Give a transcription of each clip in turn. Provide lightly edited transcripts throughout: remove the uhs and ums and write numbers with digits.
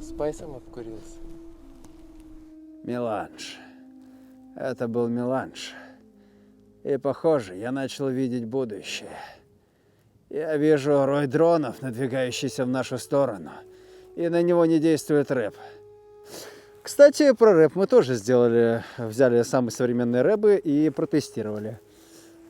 спайсом обкурился. Меланж. Это был меланж. И, похоже, я начал видеть будущее. Я вижу рой дронов, надвигающийся в нашу сторону. И на него не действует рэп. Кстати, про рэп мы тоже взяли самые современные рэпы и протестировали.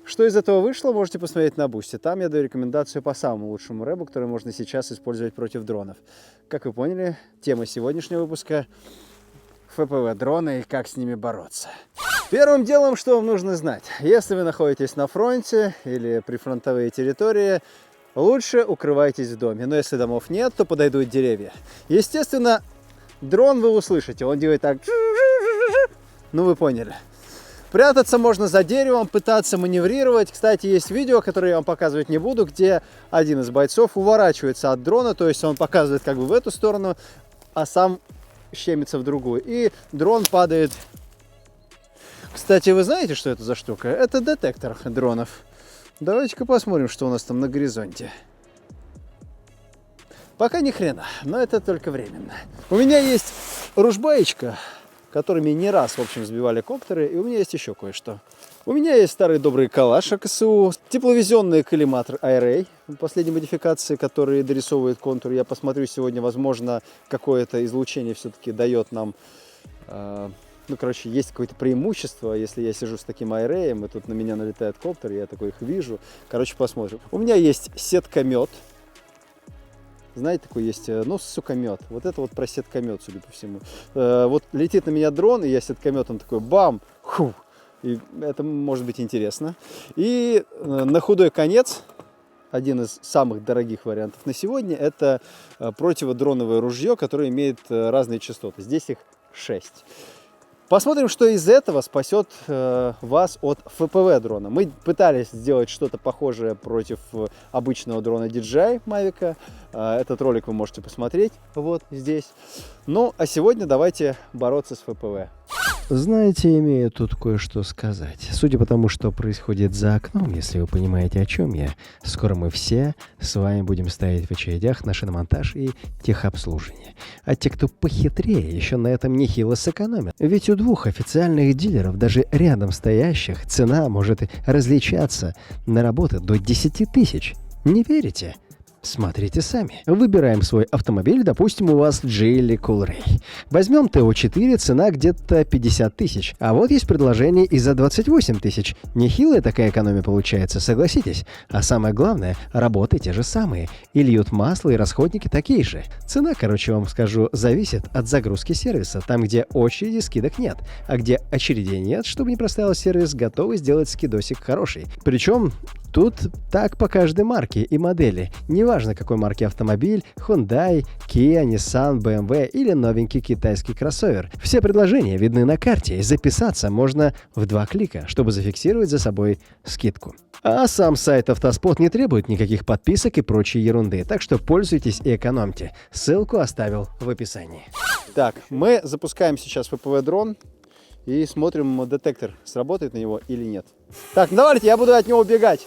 Что из этого вышло, можете посмотреть на Бусти. Там я даю рекомендацию по самому лучшему рэпу, который можно сейчас использовать против дронов. Как вы поняли, тема сегодняшнего выпуска – ФПВ-дроны и как с ними бороться. Первым делом, что вам нужно знать. Если вы находитесь на фронте или прифронтовые территории, лучше укрывайтесь в доме. Но если домов нет, то подойдут деревья. Естественно, дрон вы услышите. Он делает так. Ну, вы поняли. Прятаться можно за деревом, пытаться маневрировать. Кстати, есть видео, которое я вам показывать не буду, где один из бойцов уворачивается от дрона. То есть он показывает как бы в эту сторону, а сам щемится в другую. И дрон падает. Кстати, вы знаете, что это за штука? Это детектор дронов. Давайте-ка посмотрим, что у нас там на горизонте. Пока ни хрена, но это только временно. У меня есть ружбаечка, которыми не раз, в общем, сбивали коптеры, и у меня есть еще кое-что. У меня есть старый добрый калаш АКСУ, тепловизионный коллиматор IRA, последней модификации, который дорисовывает контур. Я посмотрю сегодня, возможно, какое-то излучение все-таки дает нам... Ну, короче, есть какое-то преимущество, если я сижу с таким айреем, и тут на меня налетает коптер, я такой их вижу. Короче, посмотрим. У меня есть сеткомет. Знаете, такой есть, ну, сукомет. Вот это вот про сеткомет, судя по всему. Вот летит на меня дрон, и я сеткометом такой бам, ху. И это может быть интересно. И на худой конец, один из самых дорогих вариантов на сегодня, это противодроновое ружье, которое имеет разные частоты. Здесь их 6. Посмотрим, что из этого спасет вас от ФПВ-дрона. Мы пытались сделать что-то похожее против обычного дрона DJI Mavic. Этот ролик вы можете посмотреть вот здесь. Ну, а сегодня давайте бороться с ФПВ. Знаете, имею тут кое-что сказать. Судя по тому, что происходит за окном, если вы понимаете, о чем я, скоро мы все с вами будем стоять в очередях на шиномонтаж и техобслуживание. А те, кто похитрее, еще на этом нехило сэкономят. Ведь у двух официальных дилеров, даже рядом стоящих, цена может различаться на работы до 10 тысяч. Не верите? Смотрите сами. Выбираем свой автомобиль, допустим, у вас Geely Coolray. Возьмем ТО4, цена где-то 50 тысяч. А вот есть предложение и за 28 тысяч. Нехилая такая экономия получается, согласитесь. А самое главное, работы те же самые. И льют масло, и расходники такие же. Цена, короче, вам скажу, зависит от загрузки сервиса. Там, где очереди, скидок нет. А где очередей нет, чтобы не проставил сервис, готовы сделать скидосик хороший. Причем... Тут так по каждой марке и модели. Неважно, какой марки автомобиль, Hyundai, Kia, Nissan, BMW или новенький китайский кроссовер. Все предложения видны на карте, и записаться можно в 2 клика, чтобы зафиксировать за собой скидку. А сам сайт Автоспот не требует никаких подписок и прочей ерунды, так что пользуйтесь и экономьте. Ссылку оставил в описании. Так, мы запускаем сейчас ФПВ-дрон. И смотрим, детектор сработает на него или нет. Так, ну давайте, я буду от него убегать.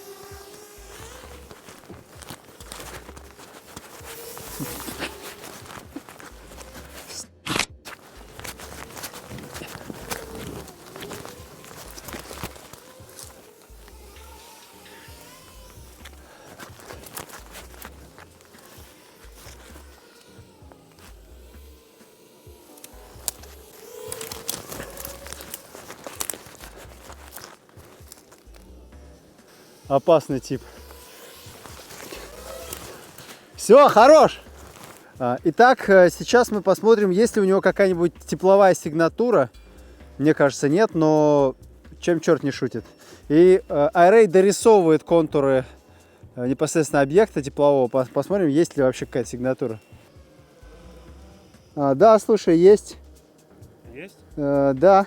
Опасный тип. Все, хорош. Итак, сейчас мы посмотрим, есть ли у него какая-нибудь тепловая сигнатура. Мне кажется, нет, но чем черт не шутит. И Array дорисовывает контуры непосредственно объекта теплового. Посмотрим, есть ли вообще какая-то сигнатура. Да, слушай, есть. Есть? Да.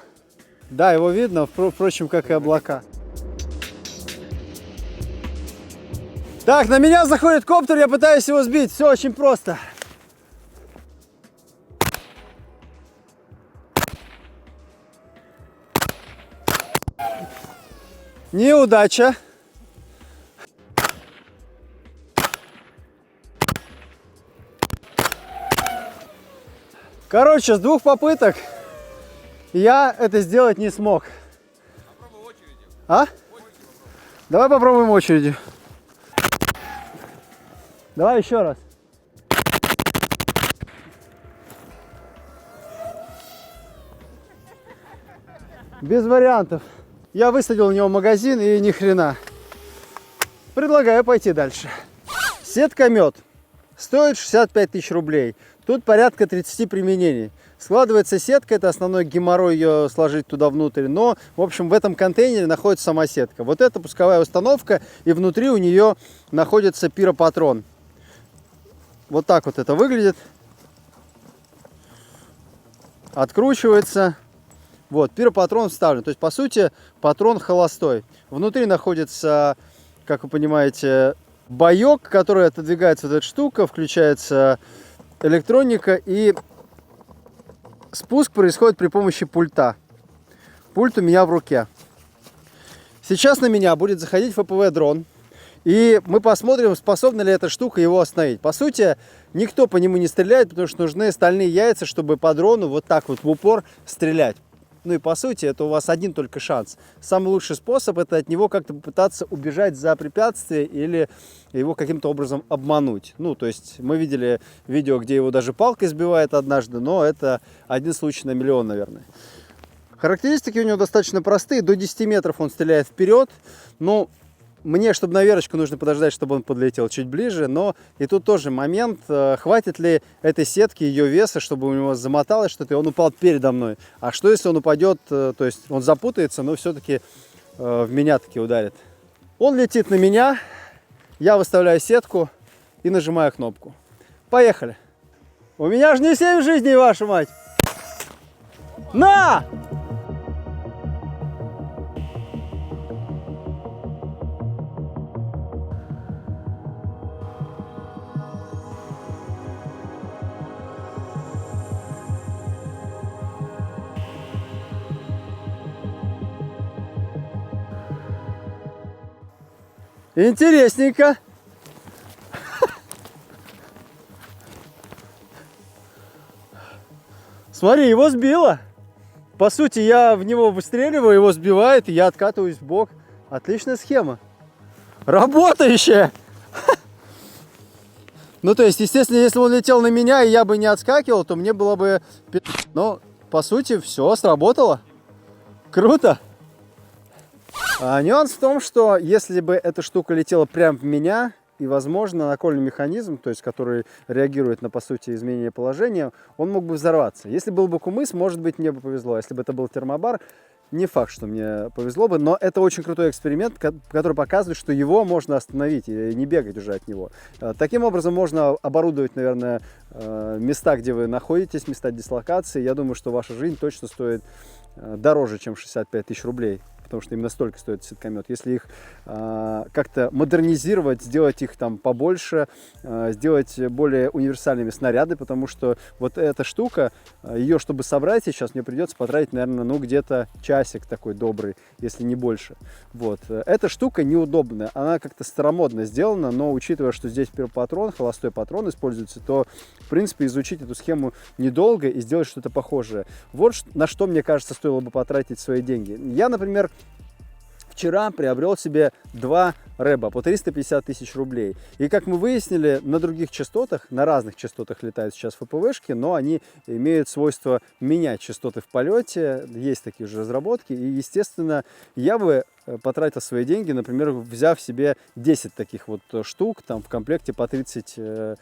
Да, его видно, впрочем, как и облака. Так, на меня заходит коптер, я пытаюсь его сбить. Все очень просто. Неудача. Короче, с 2 попыток я это сделать не смог. Попробуй очередью. А? Давай попробуем очередью. Давай еще раз. Без вариантов. Я высадил у него магазин и ни хрена. Предлагаю пойти дальше. Сетка-мед стоит 65 тысяч рублей. Тут порядка 30 применений. Складывается сетка, это основной геморрой ее сложить туда внутрь. Но, в общем, в этом контейнере находится сама сетка. Вот это пусковая установка, и внутри у нее находится пиропатрон. Вот так вот это выглядит. Откручивается. Вот, пиропатрон вставлен. То есть, по сути, патрон холостой. Внутри находится, как вы понимаете, боек, который отодвигается вот эта штука, включается электроника, и спуск происходит при помощи пульта. Пульт у меня в руке. Сейчас на меня будет заходить ФПВ-дрон. И мы посмотрим, способна ли эта штука его остановить. По сути, никто по нему не стреляет, потому что нужны стальные яйца, чтобы по дрону вот так вот в упор стрелять. Ну и по сути, это у вас один только шанс. Самый лучший способ — это от него как-то попытаться убежать за препятствие или его каким-то образом обмануть. Ну, то есть мы видели видео, где его даже палкой сбивает однажды, но это один случай на миллион, наверное. Характеристики у него достаточно простые. До 10 метров он стреляет вперед. Ну, мне, чтобы на верочку, нужно подождать, чтобы он подлетел чуть ближе. Но и тут тоже момент, хватит ли этой сетки, ее веса, чтобы у него замоталось что-то, и он упал передо мной. А что, если он упадет, то есть он запутается, но все-таки в меня таки ударит. Он летит на меня, я выставляю сетку и нажимаю кнопку. Поехали. У меня же не 7 жизней, ваша мать. На! Интересненько. Смотри, его сбило. По сути, я в него выстреливаю, его сбивает, и я откатываюсь в бок. Отличная схема. Работающая. Ну, то есть, естественно, если он летел на меня, и я бы не отскакивал, то мне было бы... Но, по сути, все сработало. Круто. А нюанс в том, что если бы эта штука летела прямо в меня, и, возможно, накольный механизм, то есть который реагирует на, по сути, изменение положения, он мог бы взорваться. Если был бы кумыс, может быть, мне бы повезло. Если бы это был термобар, не факт, что мне повезло бы, но это очень крутой эксперимент, который показывает, что его можно остановить и не бегать уже от него. Таким образом, можно оборудовать, наверное, места, где вы находитесь, места дислокации. Я думаю, что ваша жизнь точно стоит дороже, чем 65 тысяч рублей. Потому что именно столько стоит сеткомет. Если их как-то модернизировать, сделать их там побольше, сделать более универсальными снаряды, потому что вот эта штука, ее, чтобы собрать сейчас, мне придется потратить, наверное, ну где-то часик такой добрый, если не больше. Вот. Эта штука неудобная, она как-то старомодно сделана, но учитывая, что здесь патрон, холостой патрон используется, то, в принципе, изучить эту схему недолго и сделать что-то похожее. Вот на что, мне кажется, стоило бы потратить свои деньги. Я, например, вчера приобрел себе 2 рэба по 350 тысяч рублей. И как мы выяснили, на других частотах, на разных частотах летают сейчас ФПВшки, но они имеют свойство менять частоты в полете. Есть такие же разработки. И, естественно, я бы потратил свои деньги, например, взяв себе 10 таких вот штук, там в комплекте по 30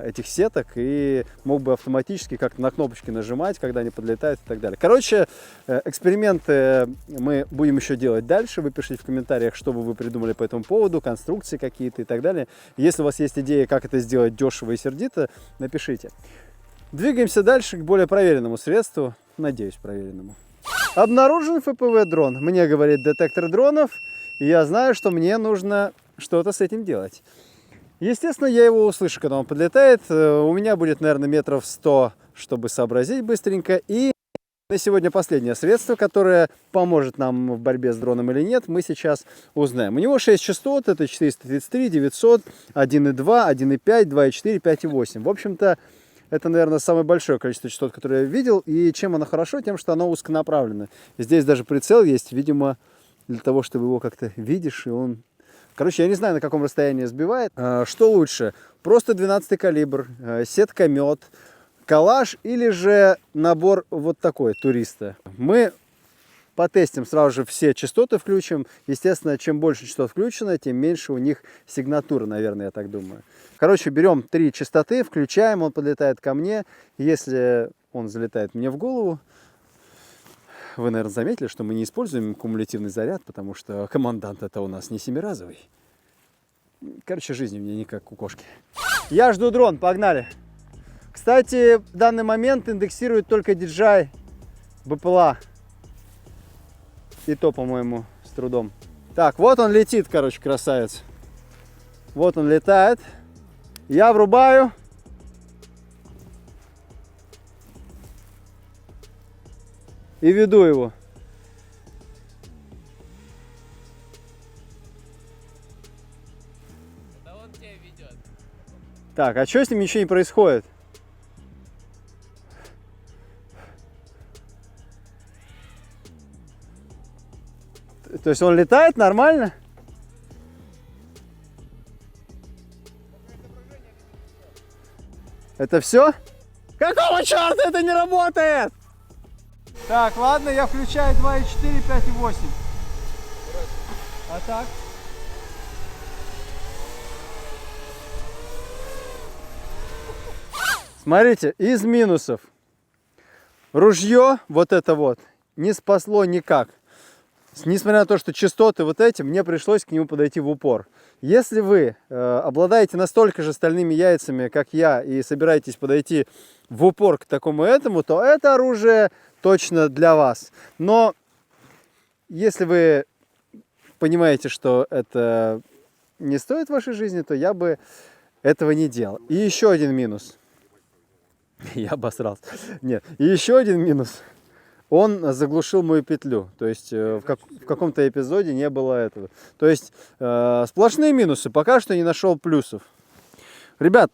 этих сеток, и мог бы автоматически как-то на кнопочки нажимать, когда они подлетают и так далее. Короче, эксперименты мы будем еще делать дальше. Вы пишите в комментариях, что бы вы придумали по этому поводу, конструкции какие-то и так далее. Если у вас есть идеи, как это сделать дешево и сердито, напишите. Двигаемся дальше к более проверенному средству, надеюсь, проверенному. Обнаружен ФПВ-дрон. Мне говорит детектор дронов, и я знаю, что мне нужно что-то с этим делать. Естественно, я его услышу, когда он подлетает. У меня будет, наверное, метров 100, чтобы сообразить быстренько. И на сегодня последнее средство, которое поможет нам в борьбе с дроном или нет, мы сейчас узнаем. У него 6 частот, это 433, 900, 1.2, 1.5, 2.4, 5.8. В общем-то, Это, наверное, самое большое количество частот, которое я видел. И чем оно хорошо? Тем, что оно узконаправленно. Здесь даже прицел есть, видимо, для того, чтобы его как-то видишь, и он... Короче, я не знаю, на каком расстоянии сбивает. Что лучше? Просто 12-й калибр, сетка-мет, калаш или же набор вот такой, туриста. Мы потестим сразу же все частоты, включим. Естественно, чем больше частот включено, тем меньше у них сигнатура, наверное, я так думаю. Короче, берем 3 частоты, включаем, он подлетает ко мне. Если он залетает мне в голову, вы, наверное, заметили, что мы не используем кумулятивный заряд, потому что командант это у нас не семиразовый. Короче, жизнь у меня не как у кошки. Я жду дрон, погнали. Кстати, в данный момент индексирует только DJI БПЛА. И то, по-моему, с трудом. Так, вот он летит, короче, красавец. Вот он летает. Я врубаю. И веду его. Да он тебя ведет. Так, а что с ним ничего не происходит? То есть он летает нормально? Это все? Какого черта это не работает? Так, ладно, я включаю 2.4, 5.8. А так? Смотрите, из минусов. Ружье, вот это вот, не спасло никак. Несмотря на то, что частоты вот эти, мне пришлось к нему подойти в упор. Если вы обладаете настолько же стальными яйцами, как я, и собираетесь подойти в упор к такому этому, то это оружие точно для вас. Но если вы понимаете, что это не стоит вашей жизни, то я бы этого не делал. И еще один минус. Я обосрался. Нет. И еще один минус. Он заглушил мою петлю. То есть в каком-то эпизоде не было этого. То есть сплошные минусы. Пока что не нашел плюсов. Ребят,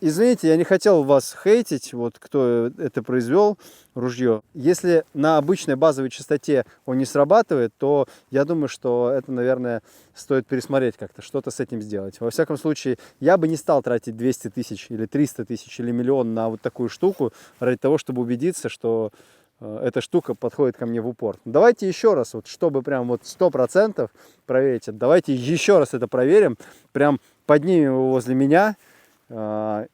извините, я не хотел вас хейтить, вот кто это произвел, ружье. Если на обычной базовой частоте он не срабатывает, то я думаю, что это, наверное, стоит пересмотреть как-то, что-то с этим сделать. Во всяком случае, я бы не стал тратить 200 тысяч или 300 тысяч или миллион на вот такую штуку, ради того, чтобы убедиться, что эта штука подходит ко мне в упор. Давайте еще раз, вот, чтобы прям вот 100% проверить это, давайте еще раз это проверим, прям поднимем его возле меня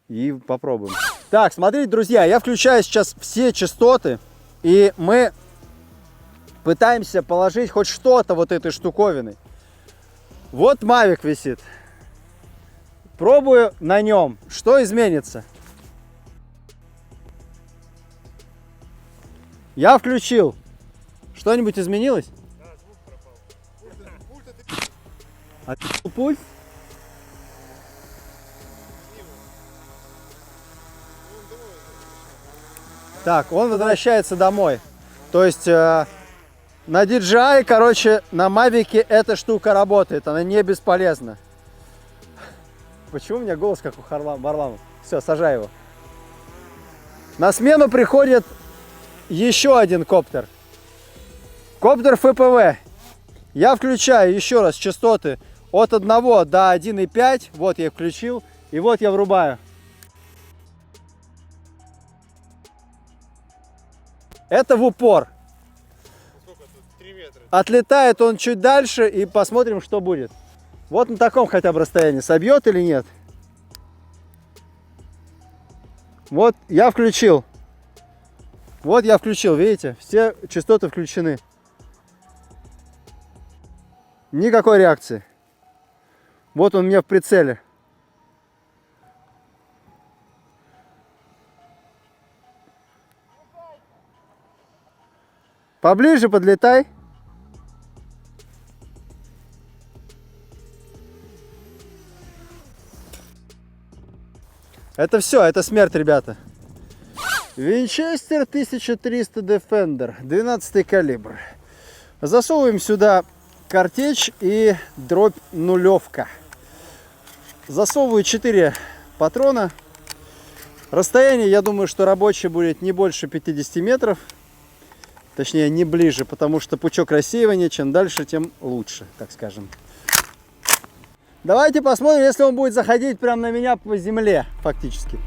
и попробуем. Так, смотрите, друзья, я включаю сейчас все частоты, и мы пытаемся положить хоть что-то вот этой штуковиной. Вот Mavic висит. Пробую на нем. Что изменится? Я включил. Что-нибудь изменилось? Да, звук пропал. Отключил пульт? Так, он возвращается домой. То есть на DJI, короче, на Mavic эта штука работает. Она не бесполезна. Почему у меня голос как у Варламова? Все, сажай его. На смену приходит еще один коптер. Коптер ФПВ. Я включаю еще раз частоты от 1 до 1,5. Вот я включил. И вот я врубаю. Это в упор. Сколько тут? 3 метра. Отлетает он чуть дальше и посмотрим, что будет. Вот на таком хотя бы расстоянии. Собьет или нет? Вот я включил. Вот я включил, видите? Все частоты включены. Никакой реакции. Вот он у меня в прицеле. Поближе подлетай. Это все, это смерть, ребята. Винчестер 1300 Defender, 12 калибр. Засовываем сюда картечь и дробь нулевка. Засовываю 4 патрона. Расстояние, я думаю, что рабочее будет не больше 50 метров. Точнее, не ближе, потому что пучок рассеивания, чем дальше, тем лучше, так скажем. Давайте посмотрим, если он будет заходить прямо на меня по земле, фактически.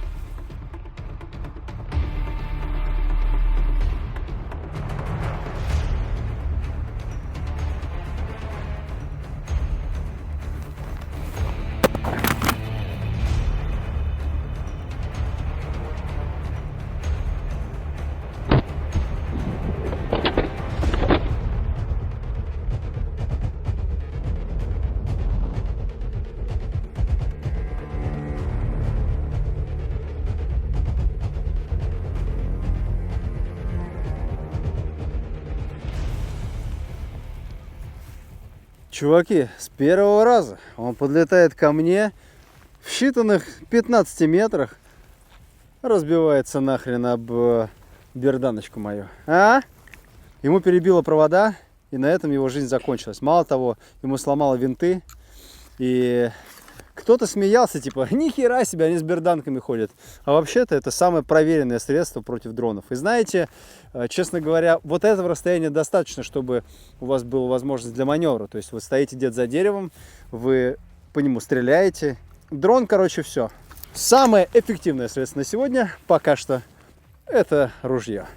Чуваки, с первого раза он подлетает ко мне в считанных 15 метрах, разбивается нахрен об берданочку мою. А? Ему перебило провода, и на этом его жизнь закончилась. Мало того, ему сломало винты, и кто-то смеялся, типа, нихера себе, они с берданками ходят. А вообще-то это самое проверенное средство против дронов. И знаете, честно говоря, вот этого расстояния достаточно, чтобы у вас была возможность для маневра. То есть вы стоите где-то за деревом, вы по нему стреляете. Дрон, короче, все. Самое эффективное средство на сегодня пока что это ружье.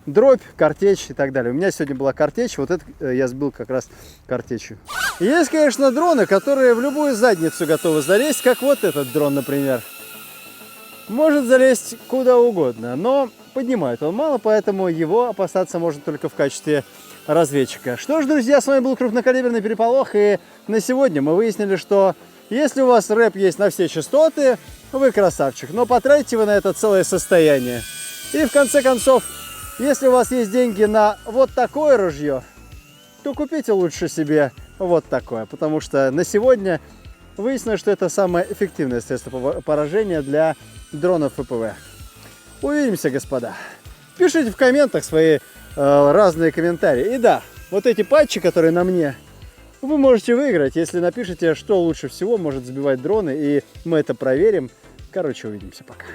Дробь, картечь и так далее. У меня сегодня была картечь, вот это я сбил как раз картечью. Есть, конечно, дроны, которые в любую задницу готовы залезть, как вот этот дрон, например. Может залезть куда угодно, но поднимает он мало, поэтому его опасаться можно только в качестве разведчика. Что ж, друзья, с вами был крупнокалиберный переполох, и на сегодня мы выяснили, что если у вас рэп есть на все частоты, вы красавчик, но потратите вы на это целое состояние. И в конце концов, если у вас есть деньги на вот такое ружье, то купите лучше себе вот такое, потому что на сегодня выяснилось, что это самое эффективное средство поражения для дронов ФПВ. Увидимся, господа. Пишите в комментах свои разные комментарии. И да, вот эти патчи, которые на мне, вы можете выиграть, если напишите, что лучше всего может сбивать дроны, и мы это проверим. Короче, увидимся, пока.